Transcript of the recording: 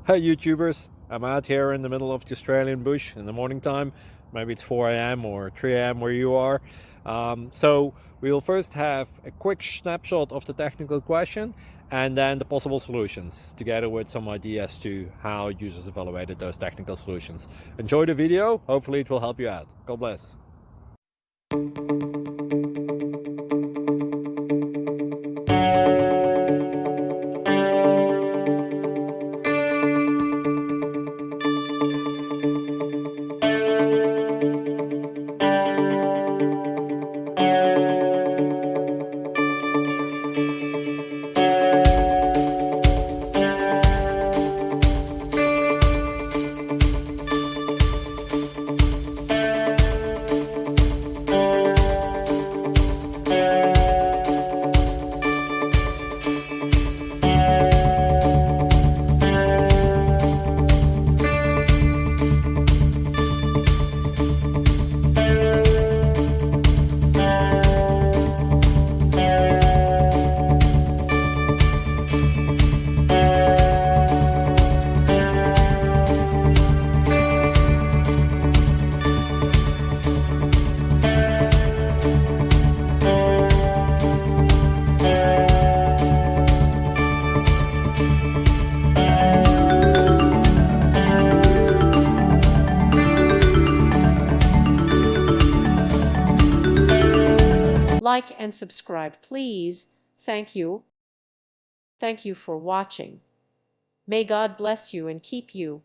Hey YouTubers, I'm out here in the middle of the Australian bush in the morning time. Maybe it's 4 a.m. or 3 a.m. where you are. So we'll first have a quick snapshot of the technical question and then the possible solutions, together with some ideas to how users evaluated those technical solutions. Enjoy the video, hopefully it will help you out. God bless. Like and subscribe, please. Thank you. Thank you for watching. May God bless you and keep you.